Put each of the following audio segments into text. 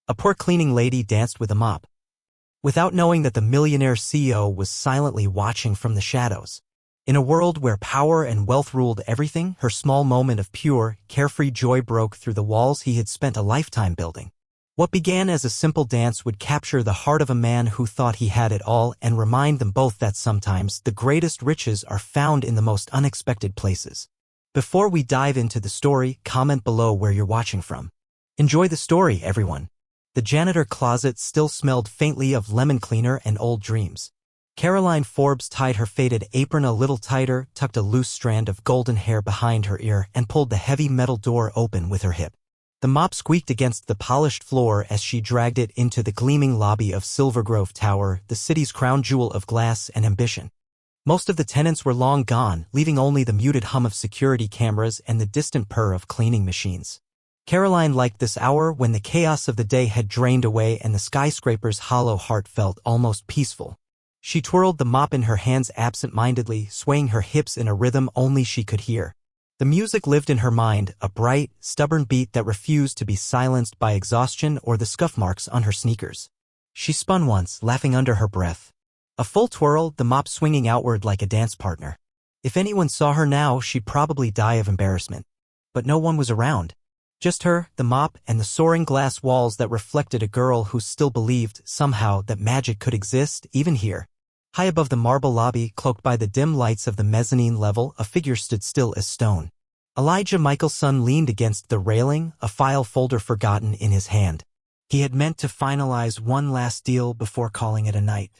A poor cleaning lady danced with a mop, without knowing that the millionaire CEO was silently watching from the shadows. In a world where power and wealth ruled everything, her small moment of pure, carefree joy broke through the walls he had spent a lifetime building. What began as a simple dance would capture the heart of a man who thought he had it all and remind them both that sometimes the greatest riches are found in the most unexpected places. Before we dive into the story, comment below where you're watching from. Enjoy the story, everyone. The janitor closet still smelled faintly of lemon cleaner and old dreams. Caroline Forbes tied her faded apron a little tighter, tucked a loose strand of golden hair behind her ear, and pulled the heavy metal door open with her hip. The mop squeaked against the polished floor as she dragged it into the gleaming lobby of Silvergrove Tower, the city's crown jewel of glass and ambition. Most of the tenants were long gone, leaving only the muted hum of security cameras and the distant purr of cleaning machines. Caroline liked this hour when the chaos of the day had drained away and the skyscraper's hollow heart felt almost peaceful. She twirled the mop in her hands absent-mindedly, swaying her hips in a rhythm only she could hear. The music lived in her mind, a bright, stubborn beat that refused to be silenced by exhaustion or the scuff marks on her sneakers. She spun once, laughing under her breath. A full twirl, the mop swinging outward like a dance partner. If anyone saw her now, she'd probably die of embarrassment. But no one was around. Just her, the mop, and the soaring glass walls that reflected a girl who still believed, somehow, that magic could exist, even here. High above the marble lobby, cloaked by the dim lights of the mezzanine level, a figure stood still as stone. Elijah Mikaelson leaned against the railing, a file folder forgotten in his hand. He had meant to finalize one last deal before calling it a night.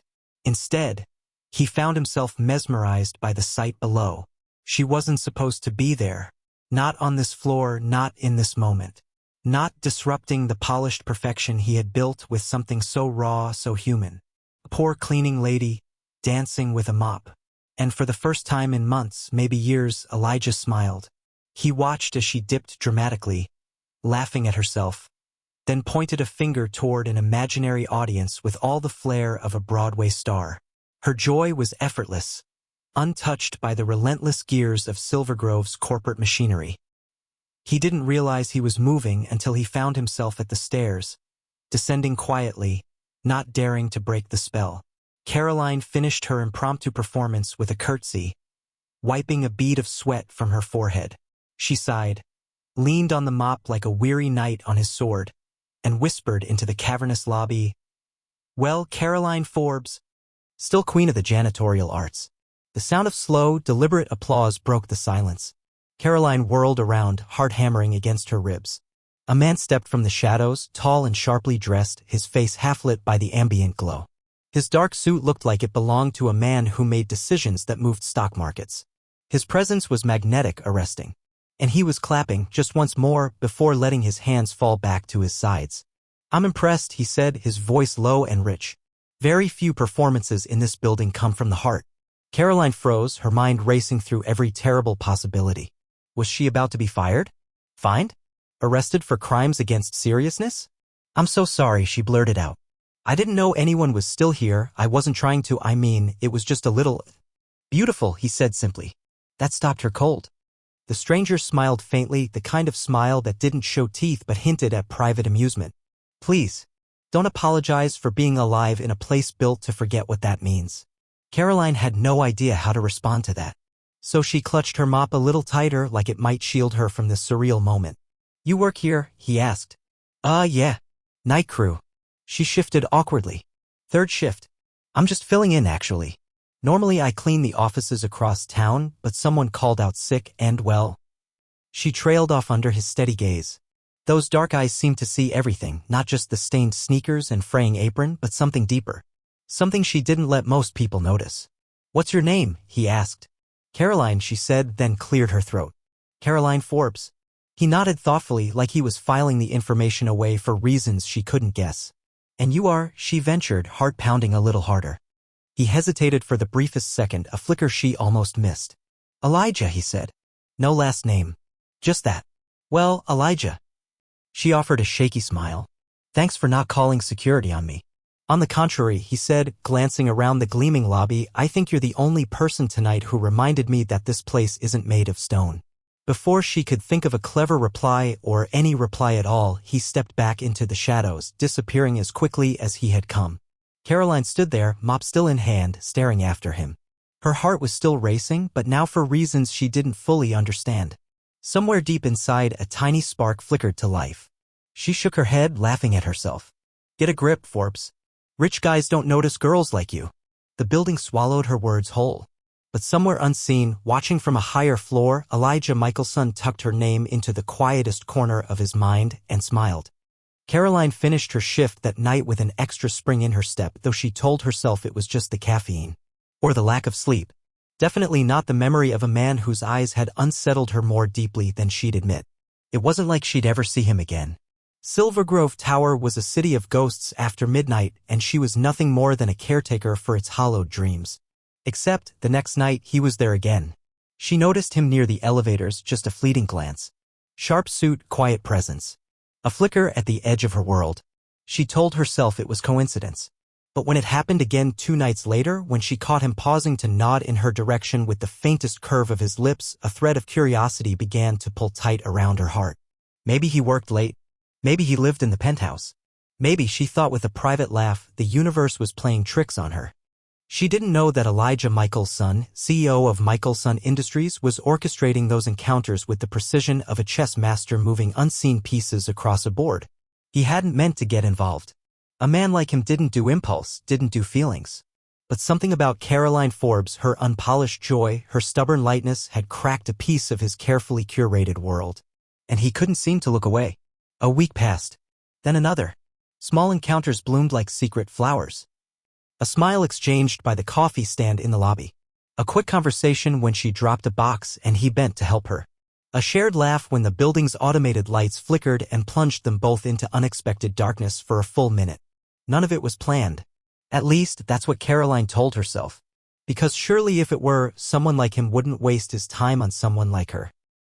Instead, he found himself mesmerized by the sight below. She wasn't supposed to be there. Not on this floor, not in this moment. Not disrupting the polished perfection he had built with something so raw, so human. A poor cleaning lady, dancing with a mop. And for the first time in months, maybe years, Elijah smiled. He watched as she dipped dramatically, laughing at herself, then pointed a finger toward an imaginary audience with all the flair of a Broadway star. Her joy was effortless, untouched by the relentless gears of Silvergrove's corporate machinery. He didn't realize he was moving until he found himself at the stairs, descending quietly, not daring to break the spell. Caroline finished her impromptu performance with a curtsy, wiping a bead of sweat from her forehead. She sighed, leaned on the mop like a weary knight on his sword, and whispered into the cavernous lobby, "Well, Caroline Forbes, still queen of the janitorial arts." The sound of slow, deliberate applause broke the silence. Caroline whirled around, heart hammering against her ribs. A man stepped from the shadows, tall and sharply dressed, his face half-lit by the ambient glow. His dark suit looked like it belonged to a man who made decisions that moved stock markets. His presence was magnetic, arresting. And he was clapping, just once more, before letting his hands fall back to his sides. "I'm impressed," he said, his voice low and rich. "Very few performances in this building come from the heart." Caroline froze, her mind racing through every terrible possibility. Was she about to be fired? Fined? Arrested for crimes against seriousness? "I'm so sorry," she blurted out. "I didn't know anyone was still here. I wasn't trying to, it was just a little..." "Beautiful," he said simply. That stopped her cold. The stranger smiled faintly, the kind of smile that didn't show teeth but hinted at private amusement. "Please, don't apologize for being alive in a place built to forget what that means." Caroline had no idea how to respond to that. So she clutched her mop a little tighter like it might shield her from this surreal moment. "You work here?" he asked. Yeah. Night crew." She shifted awkwardly. "Third shift. I'm just filling in, actually. Normally I clean the offices across town, but someone called out sick and, well..." She trailed off under his steady gaze. Those dark eyes seemed to see everything, not just the stained sneakers and fraying apron, but something deeper. Something she didn't let most people notice. "What's your name?" he asked. "Caroline," she said, then cleared her throat. "Caroline Forbes." He nodded thoughtfully, like he was filing the information away for reasons she couldn't guess. "And you are," she ventured, heart pounding a little harder. He hesitated for the briefest second, a flicker she almost missed. "Elijah," he said. "No last name. Just that." "Well, Elijah." She offered a shaky smile. "Thanks for not calling security on me." "On the contrary," he said, glancing around the gleaming lobby, "I think you're the only person tonight who reminded me that this place isn't made of stone." Before she could think of a clever reply or any reply at all, he stepped back into the shadows, disappearing as quickly as he had come. Caroline stood there, mop still in hand, staring after him. Her heart was still racing, but now for reasons she didn't fully understand. Somewhere deep inside, a tiny spark flickered to life. She shook her head, laughing at herself. Get a grip, Forbes. Rich guys don't notice girls like you. The building swallowed her words whole. But somewhere unseen, watching from a higher floor, Elijah Mikaelson tucked her name into the quietest corner of his mind and smiled. Caroline finished her shift that night with an extra spring in her step, though she told herself it was just the caffeine. Or the lack of sleep. Definitely not the memory of a man whose eyes had unsettled her more deeply than she'd admit. It wasn't like she'd ever see him again. Silvergrove Tower was a city of ghosts after midnight, and she was nothing more than a caretaker for its hallowed dreams. Except, the next night, he was there again. She noticed him near the elevators, just a fleeting glance. Sharp suit, quiet presence. A flicker at the edge of her world. She told herself it was coincidence. But when it happened again 2 nights later, when she caught him pausing to nod in her direction with the faintest curve of his lips, a thread of curiosity began to pull tight around her heart. Maybe he worked late. Maybe he lived in the penthouse. Maybe, she thought with a private laugh, the universe was playing tricks on her. She didn't know that Elijah Mikaelson, CEO of Mikaelson Industries, was orchestrating those encounters with the precision of a chess master moving unseen pieces across a board. He hadn't meant to get involved. A man like him didn't do impulse, didn't do feelings. But something about Caroline Forbes, her unpolished joy, her stubborn lightness, had cracked a piece of his carefully curated world. And he couldn't seem to look away. A week passed. Then another. Small encounters bloomed like secret flowers. A smile exchanged by the coffee stand in the lobby. A quick conversation when she dropped a box and he bent to help her. A shared laugh when the building's automated lights flickered and plunged them both into unexpected darkness for a full minute. None of it was planned. At least, that's what Caroline told herself. Because surely if it were, someone like him wouldn't waste his time on someone like her.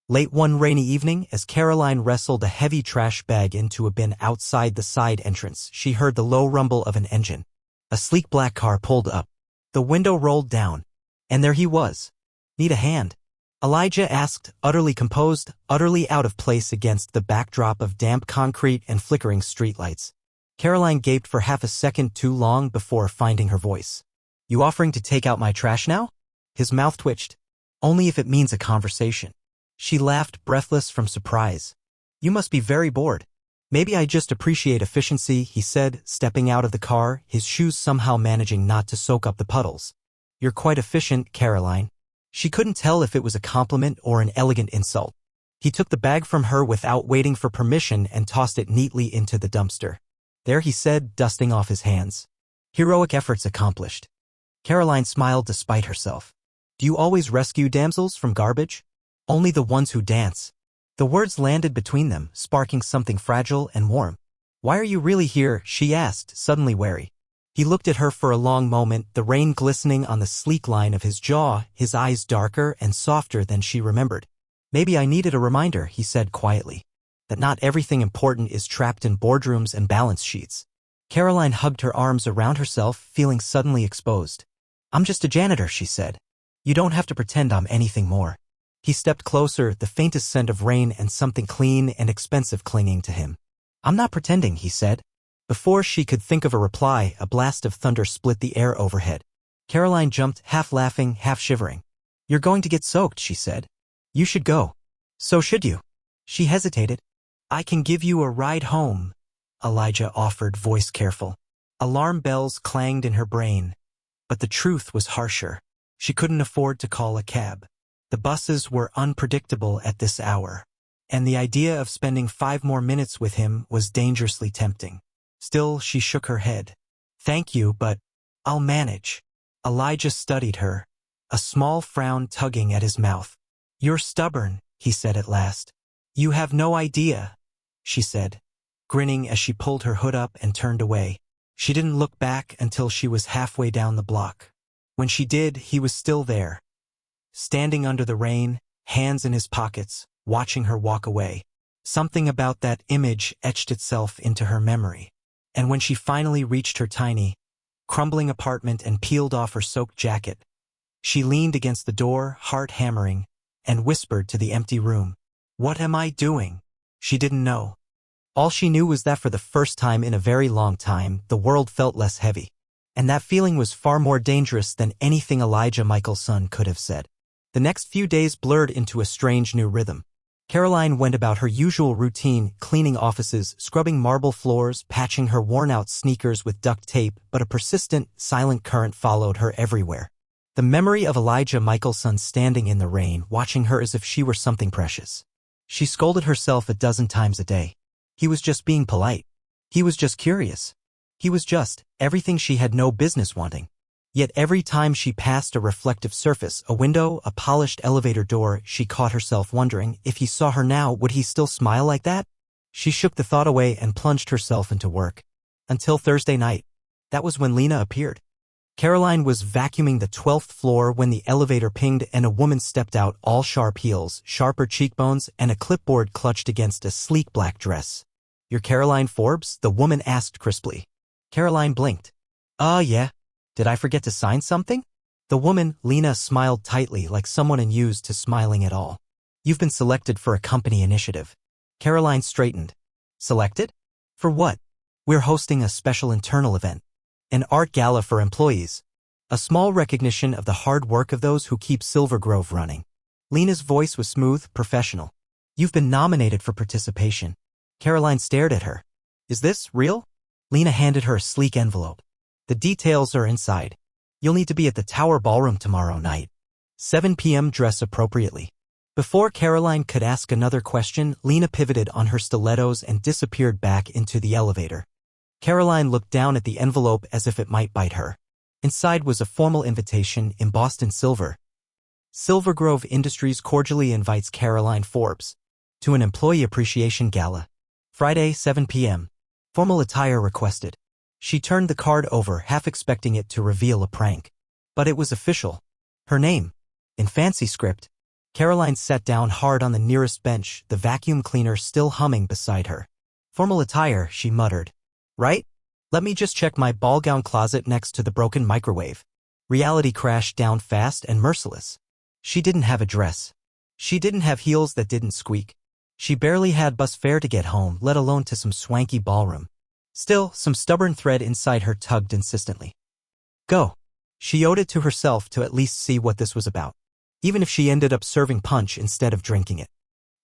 Late one rainy evening, as Caroline wrestled a heavy trash bag into a bin outside the side entrance, she heard the low rumble of an engine. A sleek black car pulled up. The window rolled down. And there he was. Need a hand? Elijah asked, utterly composed, utterly out of place against the backdrop of damp concrete and flickering streetlights. Caroline gaped for half a second too long before finding her voice. You offering to take out my trash now? His mouth twitched. Only if it means a conversation. She laughed, breathless from surprise. You must be very bored. Maybe I just appreciate efficiency, he said, stepping out of the car, his shoes somehow managing not to soak up the puddles. You're quite efficient, Caroline. She couldn't tell if it was a compliment or an elegant insult. He took the bag from her without waiting for permission and tossed it neatly into the dumpster. There, he said, dusting off his hands. Heroic efforts accomplished. Caroline smiled despite herself. Do you always rescue damsels from garbage? Only the ones who dance. The words landed between them, sparking something fragile and warm. Why are you really here? She asked, suddenly wary. He looked at her for a long moment, the rain glistening on the sleek line of his jaw, his eyes darker and softer than she remembered. Maybe I needed a reminder, he said quietly, that not everything important is trapped in boardrooms and balance sheets. Caroline hugged her arms around herself, feeling suddenly exposed. I'm just a janitor, she said. You don't have to pretend I'm anything more. He stepped closer, the faintest scent of rain and something clean and expensive clinging to him. I'm not pretending, he said. Before she could think of a reply, a blast of thunder split the air overhead. Caroline jumped, half laughing, half shivering. You're going to get soaked, she said. You should go. So should you. She hesitated. I can give you a ride home, Elijah offered, voice careful. Alarm bells clanged in her brain. But the truth was harsher. She couldn't afford to call a cab. The buses were unpredictable at this hour, and the idea of spending 5 more minutes with him was dangerously tempting. Still, she shook her head. Thank you, but I'll manage. Elijah studied her, a small frown tugging at his mouth. You're stubborn, he said at last. You have no idea, she said, grinning as she pulled her hood up and turned away. She didn't look back until she was halfway down the block. When she did, he was still there. Standing under the rain, hands in his pockets, watching her walk away. Something about that image etched itself into her memory. And when she finally reached her tiny, crumbling apartment and peeled off her soaked jacket, she leaned against the door, heart hammering, and whispered to the empty room. "What am I doing?" She didn't know. All she knew was that for the first time in a very long time, the world felt less heavy. And that feeling was far more dangerous than anything Elijah Mikaelson could have said. The next few days blurred into a strange new rhythm. Caroline went about her usual routine, cleaning offices, scrubbing marble floors, patching her worn-out sneakers with duct tape, but a persistent, silent current followed her everywhere. The memory of Elijah Mikaelson standing in the rain, watching her as if she were something precious. She scolded herself a dozen times a day. He was just being polite. He was just curious. He was just everything she had no business wanting. Yet every time she passed a reflective surface, a window, a polished elevator door, she caught herself wondering if he saw her now, would he still smile like that? She shook the thought away and plunged herself into work. Until Thursday night. That was when Lena appeared. Caroline was vacuuming the 12th floor when the elevator pinged and a woman stepped out, all sharp heels, sharper cheekbones, and a clipboard clutched against a sleek black dress. "You're Caroline Forbes?" the woman asked crisply. Caroline blinked. Yeah. Did I forget to sign something?" The woman, Lena, smiled tightly like someone unused to smiling at all. "You've been selected for a company initiative." Caroline straightened. "Selected? For what?" "We're hosting a special internal event. An art gala for employees. A small recognition of the hard work of those who keep Silver Grove running." Lena's voice was smooth, professional. "You've been nominated for participation." Caroline stared at her. "Is this real?" Lena handed her a sleek envelope. "The details are inside. You'll need to be at the Tower Ballroom tomorrow night. 7 p.m. Dress appropriately." Before Caroline could ask another question, Lena pivoted on her stilettos and disappeared back into the elevator. Caroline looked down at the envelope as if it might bite her. Inside was a formal invitation embossed in silver. "Silver Grove Industries cordially invites Caroline Forbes to an employee appreciation gala. Friday, 7 p.m. Formal attire requested." She turned the card over, half expecting it to reveal a prank. But it was official. Her name. In fancy script. Caroline sat down hard on the nearest bench, the vacuum cleaner still humming beside her. "Formal attire," she muttered. "Right? Let me just check my ball gown closet next to the broken microwave." Reality crashed down fast and merciless. She didn't have a dress. She didn't have heels that didn't squeak. She barely had bus fare to get home, let alone to some swanky ballroom. Still, some stubborn thread inside her tugged insistently. Go. She owed it to herself to at least see what this was about, even if she ended up serving punch instead of drinking it.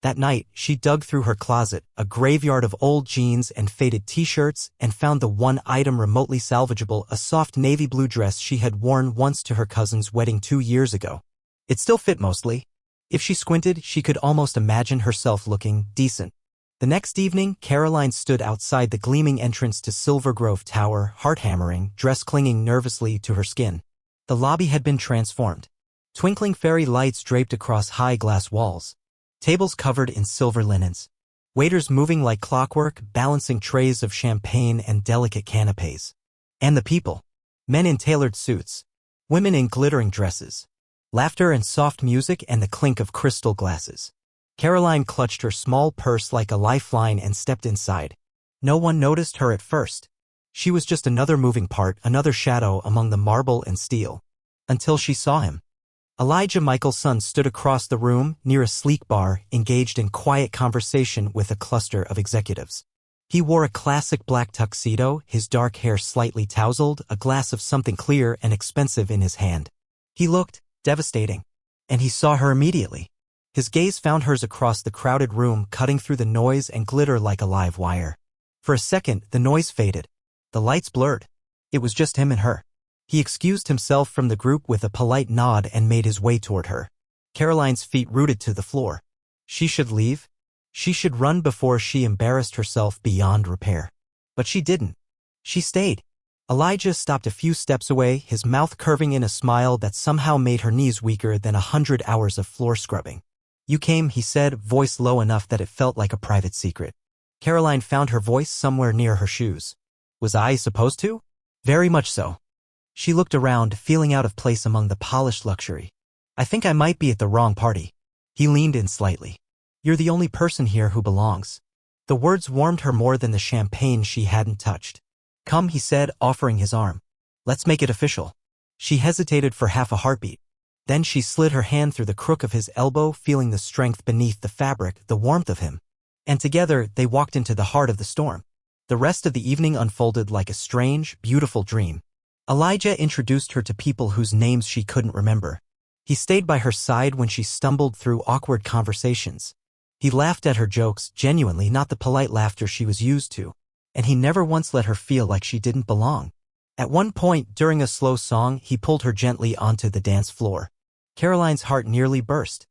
That night, she dug through her closet, a graveyard of old jeans and faded t-shirts, and found the one item remotely salvageable, a soft navy blue dress she had worn once to her cousin's wedding 2 years ago. It still fit mostly. If she squinted, she could almost imagine herself looking decent. The next evening, Caroline stood outside the gleaming entrance to Silver Grove Tower, heart-hammering, dress clinging nervously to her skin. The lobby had been transformed. Twinkling fairy lights draped across high glass walls. Tables covered in silver linens. Waiters moving like clockwork, balancing trays of champagne and delicate canapes. And the people. Men in tailored suits. Women in glittering dresses. Laughter and soft music and the clink of crystal glasses. Caroline clutched her small purse like a lifeline and stepped inside. No one noticed her at first. She was just another moving part, another shadow among the marble and steel. Until she saw him. Elijah Mikaelson stood across the room, near a sleek bar, engaged in quiet conversation with a cluster of executives. He wore a classic black tuxedo, his dark hair slightly tousled, a glass of something clear and expensive in his hand. He looked devastating. And he saw her immediately. His gaze found hers across the crowded room, cutting through the noise and glitter like a live wire. For a second, the noise faded. The lights blurred. It was just him and her. He excused himself from the group with a polite nod and made his way toward her. Caroline's feet rooted to the floor. She should leave. She should run before she embarrassed herself beyond repair. But she didn't. She stayed. Elijah stopped a few steps away, his mouth curving in a smile that somehow made her knees weaker than 100 hours of floor scrubbing. "You came," he said, voice low enough that it felt like a private secret. Caroline found her voice somewhere near her shoes. "Was I supposed to?" "Very much so." She looked around, feeling out of place among the polished luxury. "I think I might be at the wrong party." He leaned in slightly. "You're the only person here who belongs." The words warmed her more than the champagne she hadn't touched. "Come," he said, offering his arm. "Let's make it official." She hesitated for half a heartbeat. Then she slid her hand through the crook of his elbow, feeling the strength beneath the fabric, the warmth of him. And together, they walked into the heart of the storm. The rest of the evening unfolded like a strange, beautiful dream. Elijah introduced her to people whose names she couldn't remember. He stayed by her side when she stumbled through awkward conversations. He laughed at her jokes, genuinely, not the polite laughter she was used to. And he never once let her feel like she didn't belong. At one point, during a slow song, he pulled her gently onto the dance floor. Caroline's heart nearly burst.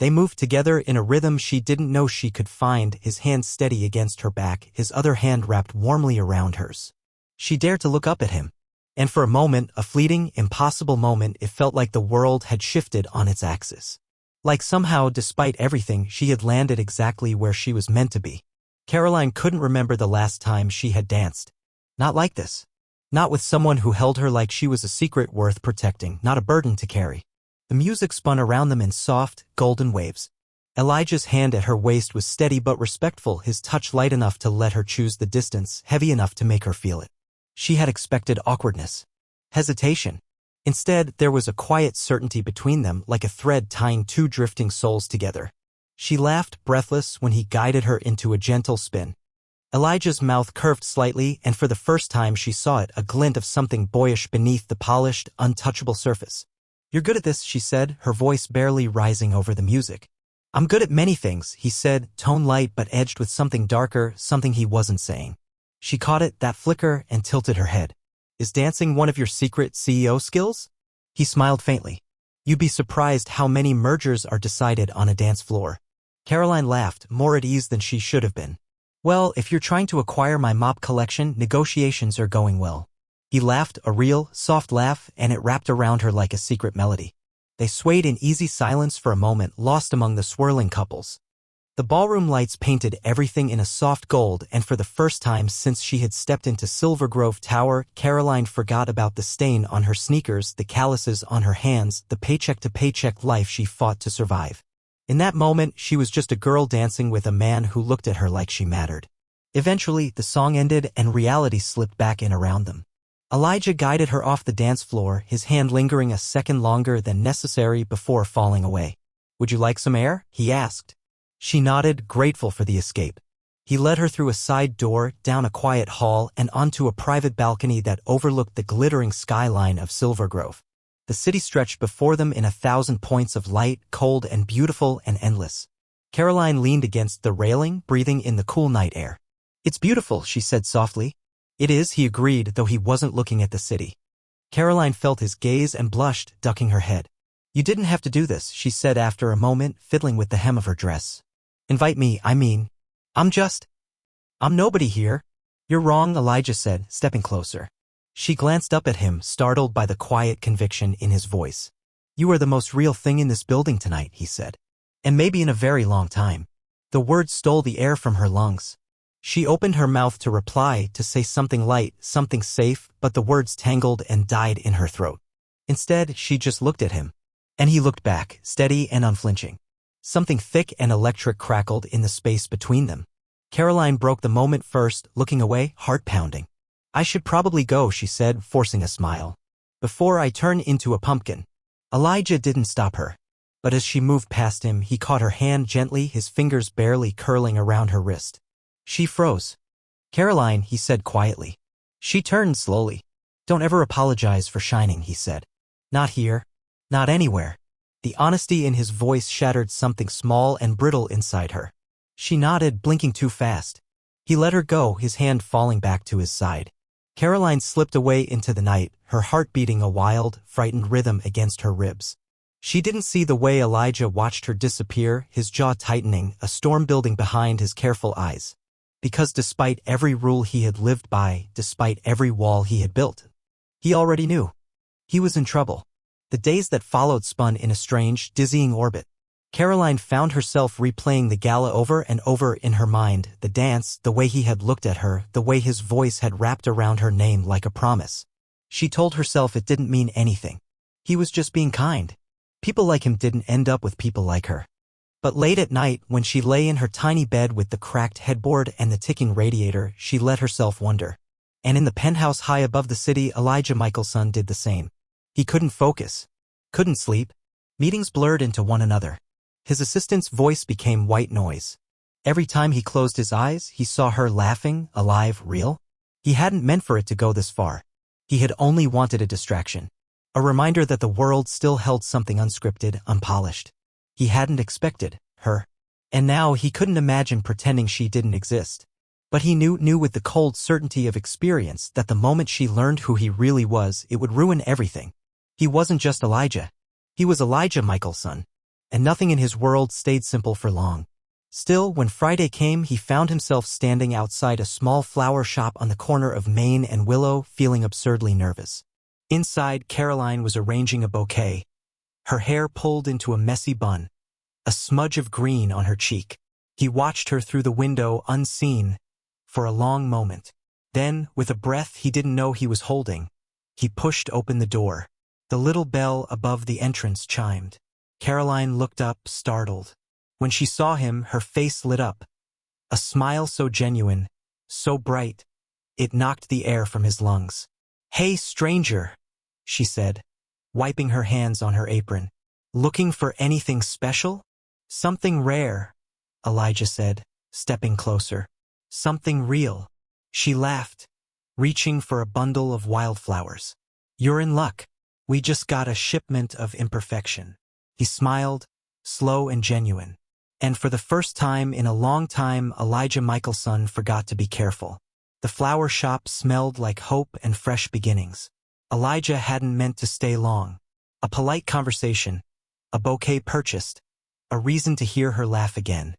They moved together in a rhythm she didn't know she could find, his hand steady against her back, his other hand wrapped warmly around hers. She dared to look up at him. And for a moment, a fleeting, impossible moment, it felt like the world had shifted on its axis. Like somehow, despite everything, she had landed exactly where she was meant to be. Caroline couldn't remember the last time she had danced. Not like this. Not with someone who held her like she was a secret worth protecting, not a burden to carry. The music spun around them in soft, golden waves. Elijah's hand at her waist was steady but respectful, his touch light enough to let her choose the distance, heavy enough to make her feel it. She had expected awkwardness. Hesitation. Instead, there was a quiet certainty between them, like a thread tying two drifting souls together. She laughed, breathless, when he guided her into a gentle spin. Elijah's mouth curved slightly, and for the first time she saw it, a glint of something boyish beneath the polished, untouchable surface. "You're good at this," she said, her voice barely rising over the music. "I'm good at many things," he said, tone light but edged with something darker, something he wasn't saying. She caught it, that flicker, and tilted her head. "Is dancing one of your secret CEO skills?" He smiled faintly. "You'd be surprised how many mergers are decided on a dance floor." Caroline laughed, more at ease than she should have been. "Well, if you're trying to acquire my mop collection, negotiations are going well." He laughed, a real, soft laugh, and it wrapped around her like a secret melody. They swayed in easy silence for a moment, lost among the swirling couples. The ballroom lights painted everything in a soft gold, and for the first time since she had stepped into Silver Grove Tower, Caroline forgot about the stain on her sneakers, the calluses on her hands, the paycheck-to-paycheck life she fought to survive. In that moment, she was just a girl dancing with a man who looked at her like she mattered. Eventually, the song ended and reality slipped back in around them. Elijah guided her off the dance floor, his hand lingering a second longer than necessary before falling away. "Would you like some air?" he asked. She nodded, grateful for the escape. He led her through a side door, down a quiet hall, and onto a private balcony that overlooked the glittering skyline of Silver Grove. The city stretched before them in 1,000 points of light, cold and beautiful and endless. Caroline leaned against the railing, breathing in the cool night air. "It's beautiful," she said softly. "It is," he agreed, though he wasn't looking at the city. Caroline felt his gaze and blushed, ducking her head. "You didn't have to do this," she said after a moment, fiddling with the hem of her dress. "Invite me, I mean. I'm nobody here." "You're wrong," Elijah said, stepping closer. She glanced up at him, startled by the quiet conviction in his voice. "You are the most real thing in this building tonight," he said. "And maybe in a very long time." The words stole the air from her lungs. She opened her mouth to reply, to say something light, something safe, but the words tangled and died in her throat. Instead, she just looked at him. And he looked back, steady and unflinching. Something thick and electric crackled in the space between them. Caroline broke the moment first, looking away, heart pounding. "I should probably go," she said, forcing a smile. "Before I turn into a pumpkin." Elijah didn't stop her. But as she moved past him, he caught her hand gently, his fingers barely curling around her wrist. She froze. "Caroline," he said quietly. She turned slowly. "Don't ever apologize for shining," he said. "Not here. Not anywhere." The honesty in his voice shattered something small and brittle inside her. She nodded, blinking too fast. He let her go, his hand falling back to his side. Caroline slipped away into the night, her heart beating a wild, frightened rhythm against her ribs. She didn't see the way Elijah watched her disappear, his jaw tightening, a storm building behind his careful eyes. Because despite every rule he had lived by, despite every wall he had built, he already knew. He was in trouble. The days that followed spun in a strange, dizzying orbit. Caroline found herself replaying the gala over and over in her mind, the dance, the way he had looked at her, the way his voice had wrapped around her name like a promise. She told herself it didn't mean anything. He was just being kind. People like him didn't end up with people like her. But late at night, when she lay in her tiny bed with the cracked headboard and the ticking radiator, she let herself wonder. And in the penthouse high above the city, Elijah Mikaelson did the same. He couldn't focus. Couldn't sleep. Meetings blurred into one another. His assistant's voice became white noise. Every time he closed his eyes, he saw her laughing, alive, real. He hadn't meant for it to go this far. He had only wanted a distraction. A reminder that the world still held something unscripted, unpolished. He hadn't expected her. And now he couldn't imagine pretending she didn't exist. But he knew with the cold certainty of experience that the moment she learned who he really was, it would ruin everything. He wasn't just Elijah. He was Elijah Mikaelson. And nothing in his world stayed simple for long. Still, when Friday came, he found himself standing outside a small flower shop on the corner of Main and Willow, feeling absurdly nervous. Inside, Caroline was arranging a bouquet, her hair pulled into a messy bun, a smudge of green on her cheek. He watched her through the window, unseen, for a long moment. Then, with a breath he didn't know he was holding, he pushed open the door. The little bell above the entrance chimed. Caroline looked up, startled. When she saw him, her face lit up. A smile so genuine, so bright, it knocked the air from his lungs. "Hey, stranger," she said, wiping her hands on her apron. "Looking for anything special?" "Something rare," Elijah said, stepping closer. "Something real." She laughed, reaching for a bundle of wildflowers. "You're in luck. We just got a shipment of imperfection." He smiled, slow and genuine. And for the first time in a long time, Elijah Mikaelson forgot to be careful. The flower shop smelled like hope and fresh beginnings. Elijah hadn't meant to stay long. A polite conversation, a bouquet purchased, a reason to hear her laugh again.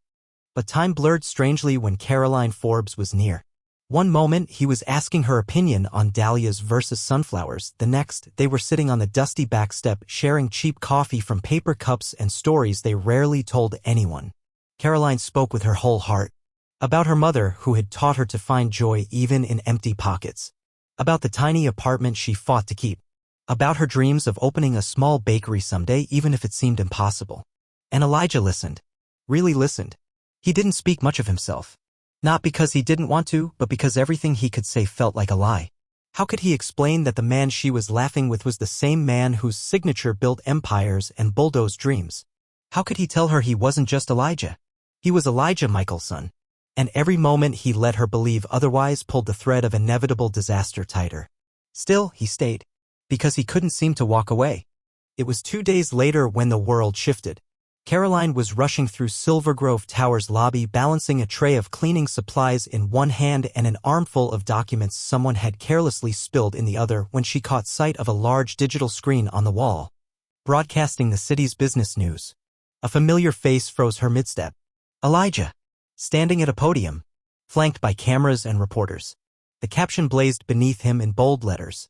But time blurred strangely when Caroline Forbes was near. One moment, he was asking her opinion on dahlias versus sunflowers. The next, they were sitting on the dusty back step, sharing cheap coffee from paper cups and stories they rarely told anyone. Caroline spoke with her whole heart. About her mother, who had taught her to find joy even in empty pockets. About the tiny apartment she fought to keep. About her dreams of opening a small bakery someday, even if it seemed impossible. And Elijah listened. Really listened. He didn't speak much of himself. Not because he didn't want to, but because everything he could say felt like a lie. How could he explain that the man she was laughing with was the same man whose signature built empires and bulldozed dreams? How could he tell her he wasn't just Elijah? He was Elijah Mikaelson. And every moment he let her believe otherwise pulled the thread of inevitable disaster tighter. Still, he stayed. Because he couldn't seem to walk away. It was 2 days later when the world shifted. Caroline was rushing through Silver Grove Tower's lobby, balancing a tray of cleaning supplies in one hand and an armful of documents someone had carelessly spilled in the other when she caught sight of a large digital screen on the wall, broadcasting the city's business news. A familiar face froze her midstep. Elijah, standing at a podium, flanked by cameras and reporters. The caption blazed beneath him in bold letters.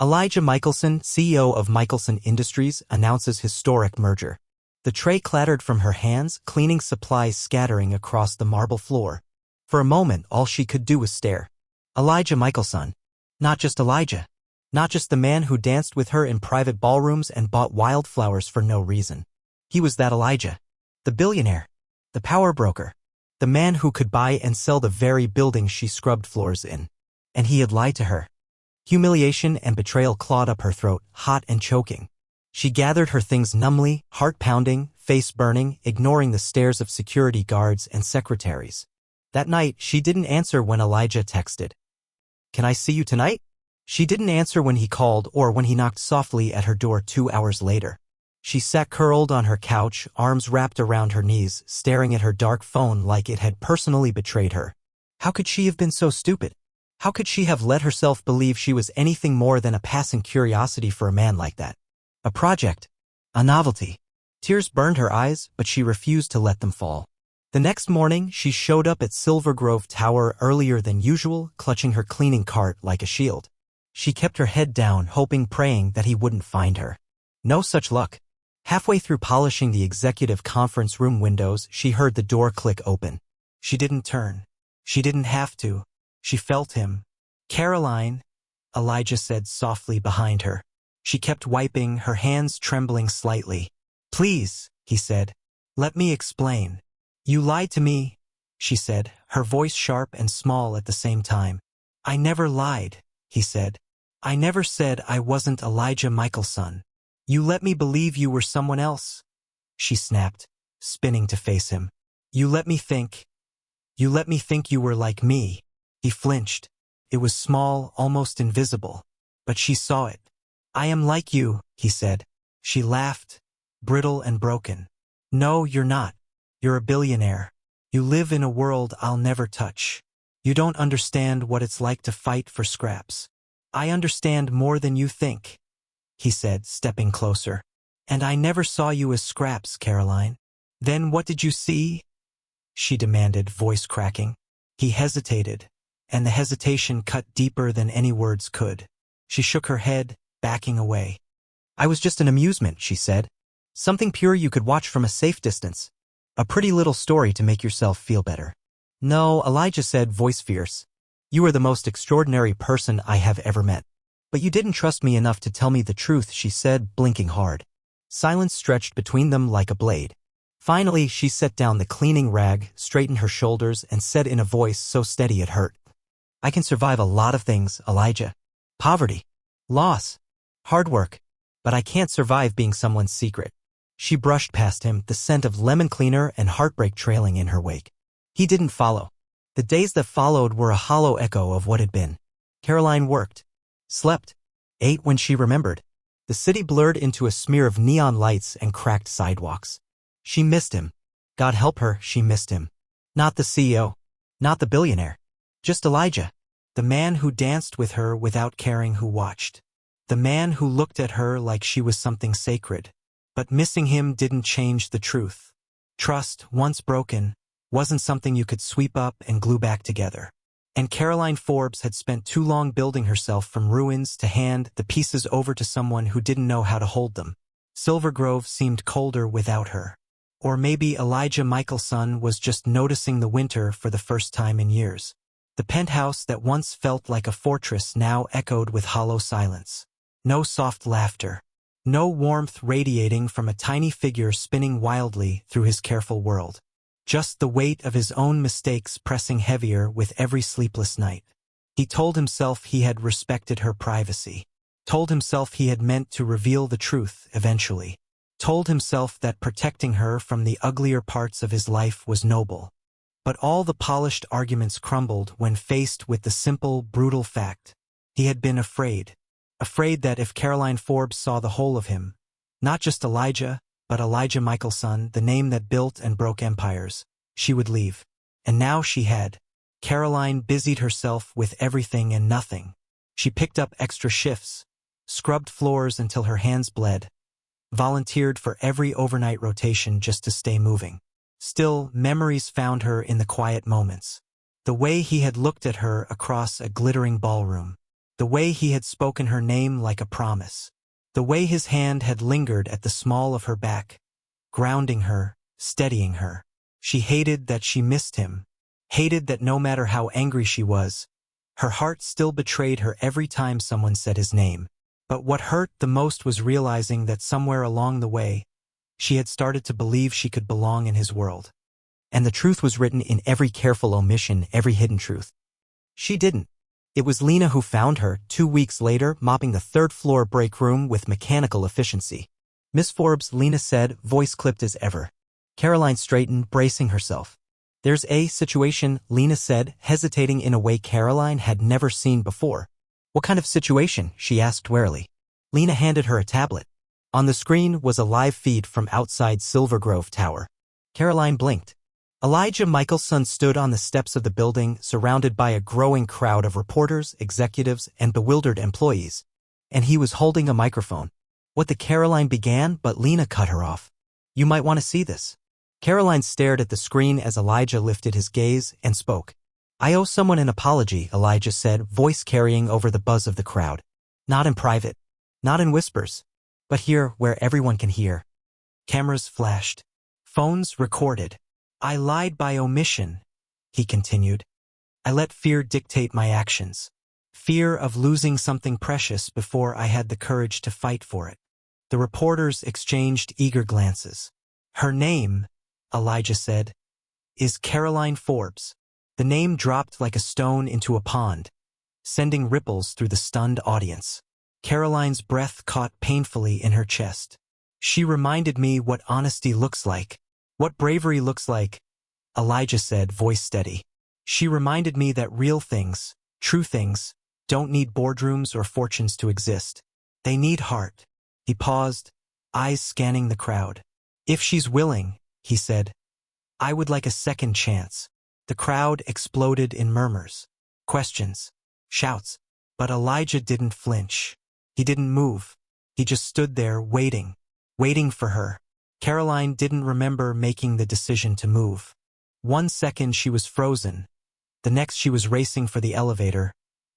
Elijah Mikaelson, CEO of Mikaelson Industries, announces historic merger. The tray clattered from her hands, cleaning supplies scattering across the marble floor. For a moment, all she could do was stare. Elijah Mikaelson. Not just Elijah. Not just the man who danced with her in private ballrooms and bought wildflowers for no reason. He was that Elijah. The billionaire. The power broker. The man who could buy and sell the very building she scrubbed floors in. And he had lied to her. Humiliation and betrayal clawed up her throat, hot and choking. She gathered her things numbly, heart pounding, face burning, ignoring the stares of security guards and secretaries. That night, she didn't answer when Elijah texted. "Can I see you tonight?" She didn't answer when he called or when he knocked softly at her door 2 hours later. She sat curled on her couch, arms wrapped around her knees, staring at her dark phone like it had personally betrayed her. How could she have been so stupid? How could she have let herself believe she was anything more than a passing curiosity for a man like that? A project. A novelty. Tears burned her eyes, but she refused to let them fall. The next morning, she showed up at Silver Grove Tower earlier than usual, clutching her cleaning cart like a shield. She kept her head down, hoping, praying that he wouldn't find her. No such luck. Halfway through polishing the executive conference room windows, she heard the door click open. She didn't turn. She didn't have to. She felt him. "Caroline," Elijah said softly behind her. She kept wiping, her hands trembling slightly. "Please," he said. "Let me explain." "You lied to me," she said, her voice sharp and small at the same time. "I never lied," he said. "I never said I wasn't Elijah Mikaelson." You let me believe you were someone else, she snapped, spinning to face him. You let me think you were like me. He flinched. It was small, almost invisible, but she saw it. I am like you, he said. She laughed, brittle and broken. No, you're not. You're a billionaire. You live in a world I'll never touch. You don't understand what it's like to fight for scraps. I understand more than you think, he said, stepping closer. And I never saw you as scraps, Caroline. Then what did you see? She demanded, voice cracking. He hesitated, and the hesitation cut deeper than any words could. She shook her head, backing away. I was just an amusement, she said. Something pure you could watch from a safe distance. A pretty little story to make yourself feel better. No, Elijah said, voice fierce. You are the most extraordinary person I have ever met. But you didn't trust me enough to tell me the truth, she said, blinking hard. Silence stretched between them like a blade. Finally, she set down the cleaning rag, straightened her shoulders, and said in a voice so steady it hurt. I can survive a lot of things, Elijah. Poverty, loss, hard work. But I can't survive being someone's secret. She brushed past him, the scent of lemon cleaner and heartbreak trailing in her wake. He didn't follow. The days that followed were a hollow echo of what had been. Caroline worked, slept, ate when she remembered. The city blurred into a smear of neon lights and cracked sidewalks. She missed him. God help her, she missed him. Not the CEO. Not the billionaire. Just Elijah. The man who danced with her without caring who watched. The man who looked at her like she was something sacred. But missing him didn't change the truth. Trust, once broken, wasn't something you could sweep up and glue back together. And Caroline Forbes had spent too long building herself from ruins to hand the pieces over to someone who didn't know how to hold them. Silver Grove seemed colder without her. Or maybe Elijah Mikaelson was just noticing the winter for the first time in years. The penthouse that once felt like a fortress now echoed with hollow silence. No soft laughter. No warmth radiating from a tiny figure spinning wildly through his careful world. Just the weight of his own mistakes pressing heavier with every sleepless night. He told himself he had respected her privacy. Told himself he had meant to reveal the truth eventually. Told himself that protecting her from the uglier parts of his life was noble. But all the polished arguments crumbled when faced with the simple, brutal fact. He had been afraid. Afraid that if Caroline Forbes saw the whole of him, not just Elijah, but Elijah Mikaelson, the name that built and broke empires, she would leave. And now she had. Caroline busied herself with everything and nothing. She picked up extra shifts, scrubbed floors until her hands bled, volunteered for every overnight rotation just to stay moving. Still, memories found her in the quiet moments. The way he had looked at her across a glittering ballroom. The way he had spoken her name like a promise. The way his hand had lingered at the small of her back, grounding her, steadying her. She hated that she missed him, hated that no matter how angry she was, her heart still betrayed her every time someone said his name. But what hurt the most was realizing that somewhere along the way, she had started to believe she could belong in his world. And the truth was written in every careful omission, every hidden truth. She didn't. It was Lena who found her, 2 weeks later, mopping the third-floor break room with mechanical efficiency. Miss Forbes, Lena said, voice clipped as ever. Caroline straightened, bracing herself. There's a situation, Lena said, hesitating in a way Caroline had never seen before. What kind of situation? She asked warily. Lena handed her a tablet. On the screen was a live feed from outside Silver Grove Tower. Caroline blinked. Elijah Mikaelson stood on the steps of the building, surrounded by a growing crowd of reporters, executives, and bewildered employees. And he was holding a microphone. What the Caroline began, but Lena cut her off. You might want to see this. Caroline stared at the screen as Elijah lifted his gaze and spoke. I owe someone an apology, Elijah said, voice carrying over the buzz of the crowd. Not in private. Not in whispers. But here, where everyone can hear. Cameras flashed. Phones recorded. I lied by omission, he continued. I let fear dictate my actions. Fear of losing something precious before I had the courage to fight for it. The reporters exchanged eager glances. Her name, Elijah said, is Caroline Forbes. The name dropped like a stone into a pond, sending ripples through the stunned audience. Caroline's breath caught painfully in her chest. She reminded me what honesty looks like, what bravery looks like, Elijah said, voice steady. She reminded me that real things, true things, don't need boardrooms or fortunes to exist. They need heart. He paused, eyes scanning the crowd. If she's willing, he said, I would like a second chance. The crowd exploded in murmurs, questions, shouts. But Elijah didn't flinch. He didn't move. He just stood there waiting for her. Caroline didn't remember making the decision to move. 1 second she was frozen. The next she was racing for the elevator,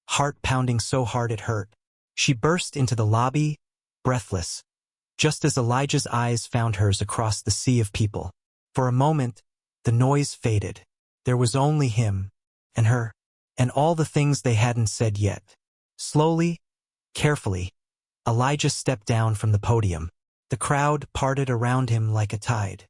heart pounding so hard it hurt. She burst into the lobby, breathless, just as Elijah's eyes found hers across the sea of people. For a moment, the noise faded. There was only him, and her, and all the things they hadn't said yet. Slowly, carefully, Elijah stepped down from the podium. The crowd parted around him like a tide.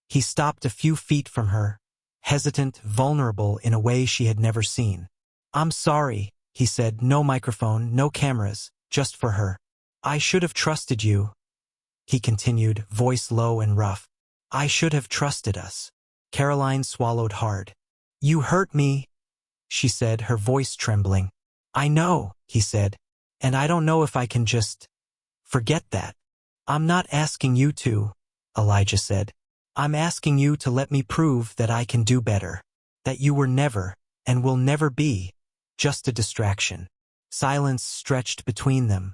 He stopped a few feet from her, hesitant, vulnerable in a way she had never seen. I'm sorry, he said, no microphone, no cameras, just for her. I should have trusted you, he continued, voice low and rough. I should have trusted us. Caroline swallowed hard. You hurt me, she said, her voice trembling. I know, he said, and I don't know if I can just forget that. I'm not asking you to, Elijah said. I'm asking you to let me prove that I can do better, that you were never, and will never be, just a distraction. Silence stretched between them.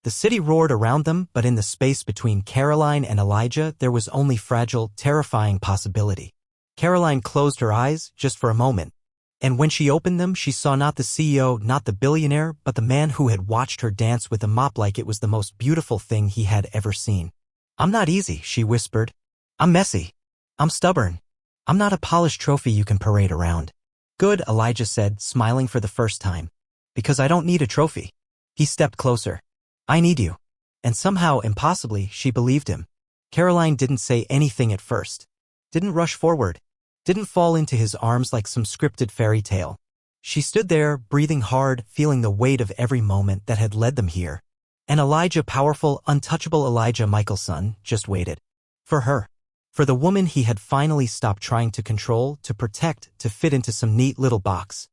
The city roared around them, but in the space between Caroline and Elijah there was only fragile, terrifying possibility. Caroline closed her eyes just for a moment, and when she opened them she saw not the CEO, not the billionaire, but the man who had watched her dance with a mop like it was the most beautiful thing he had ever seen. I'm not easy, she whispered. I'm messy. I'm stubborn. I'm not a polished trophy you can parade around. Good, Elijah said, smiling for the first time. Because I don't need a trophy. He stepped closer. I need you. And somehow, impossibly, she believed him. Caroline didn't say anything at first. Didn't rush forward. Didn't fall into his arms like some scripted fairy tale. She stood there, breathing hard, feeling the weight of every moment that had led them here. And Elijah, powerful, untouchable Elijah Mikaelson, just waited. For her. For the woman he had finally stopped trying to control, to protect, to fit into some neat little box.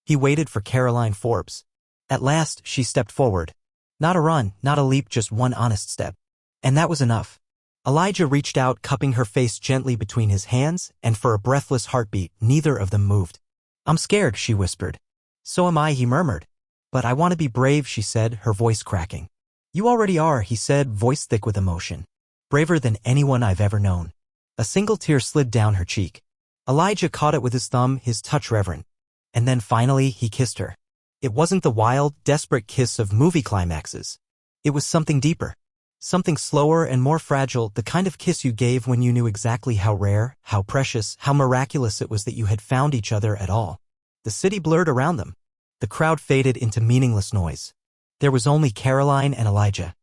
He waited for Caroline Forbes. At last, she stepped forward. Not a run, not a leap, just one honest step. And that was enough. Elijah reached out, cupping her face gently between his hands, and for a breathless heartbeat, neither of them moved. I'm scared, she whispered. So am I, he murmured. But I want to be brave, she said, her voice cracking. You already are, he said, voice thick with emotion. Braver than anyone I've ever known. A single tear slid down her cheek. Elijah caught it with his thumb, his touch reverent. And then finally, he kissed her. It wasn't the wild, desperate kiss of movie climaxes. It was something deeper. Something slower and more fragile, the kind of kiss you gave when you knew exactly how rare, how precious, how miraculous it was that you had found each other at all. The city blurred around them. The crowd faded into meaningless noise. There was only Caroline and Elijah.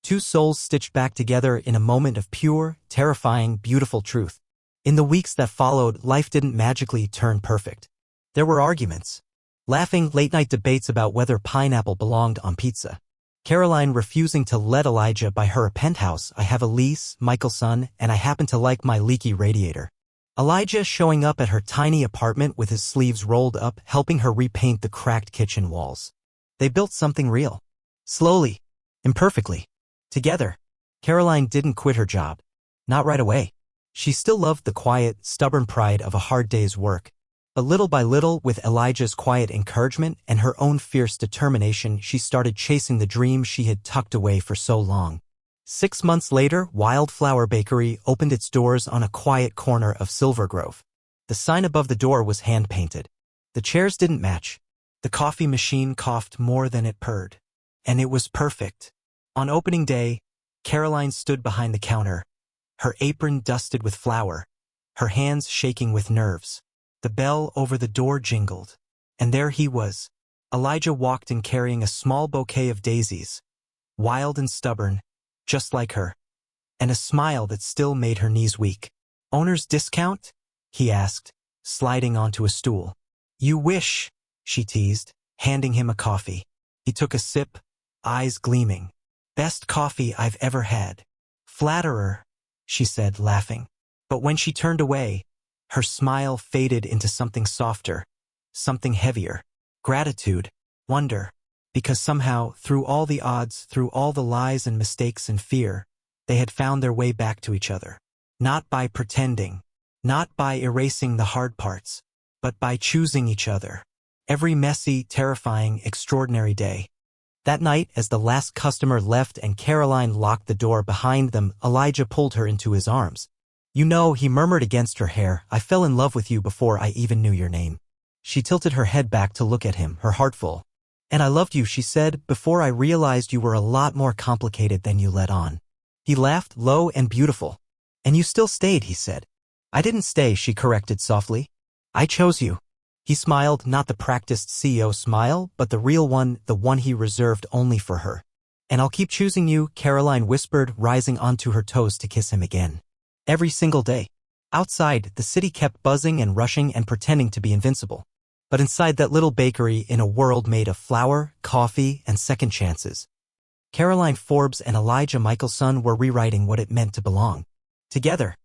Two souls stitched back together in a moment of pure, terrifying, beautiful truth. In the weeks that followed, life didn't magically turn perfect. There were arguments. Laughing, late-night debates about whether pineapple belonged on pizza. Caroline refusing to let Elijah buy her a penthouse. I have a lease, Mikaelson, and I happen to like my leaky radiator. Elijah showing up at her tiny apartment with his sleeves rolled up, helping her repaint the cracked kitchen walls. They built something real. Slowly. Imperfectly. Together. Caroline didn't quit her job. Not right away. She still loved the quiet, stubborn pride of a hard day's work. But little by little, with Elijah's quiet encouragement and her own fierce determination, she started chasing the dream she had tucked away for so long. 6 months later, Wildflower Bakery opened its doors on a quiet corner of Silver Grove. The sign above the door was hand-painted. The chairs didn't match. The coffee machine coughed more than it purred. And it was perfect. On opening day, Caroline stood behind the counter, her apron dusted with flour, her hands shaking with nerves. The bell over the door jingled, and there he was. Elijah walked in carrying a small bouquet of daisies, wild and stubborn, just like her, and a smile that still made her knees weak. Owner's discount? He asked, sliding onto a stool. You wish, she teased, handing him a coffee. He took a sip, eyes gleaming. "Best coffee I've ever had." "Flatterer," she said, laughing. But when she turned away, her smile faded into something softer, something heavier. Gratitude, wonder, because somehow, through all the odds, through all the lies and mistakes and fear, they had found their way back to each other. Not by pretending, not by erasing the hard parts, but by choosing each other. Every messy, terrifying, extraordinary day. That night, as the last customer left and Caroline locked the door behind them, Elijah pulled her into his arms. "You know," he murmured against her hair, "I fell in love with you before I even knew your name." She tilted her head back to look at him, her heart full. "And I loved you," she said, "before I realized you were a lot more complicated than you let on." He laughed, low and beautiful. "And you still stayed," he said. "I didn't stay," she corrected softly. "I chose you." He smiled, not the practiced CEO smile, but the real one, the one he reserved only for her. "And I'll keep choosing you," Caroline whispered, rising onto her toes to kiss him again. Every single day. Outside, the city kept buzzing and rushing and pretending to be invincible. But inside that little bakery, in a world made of flour, coffee, and second chances, Caroline Forbes and Elijah Mikaelson were rewriting what it meant to belong. Together.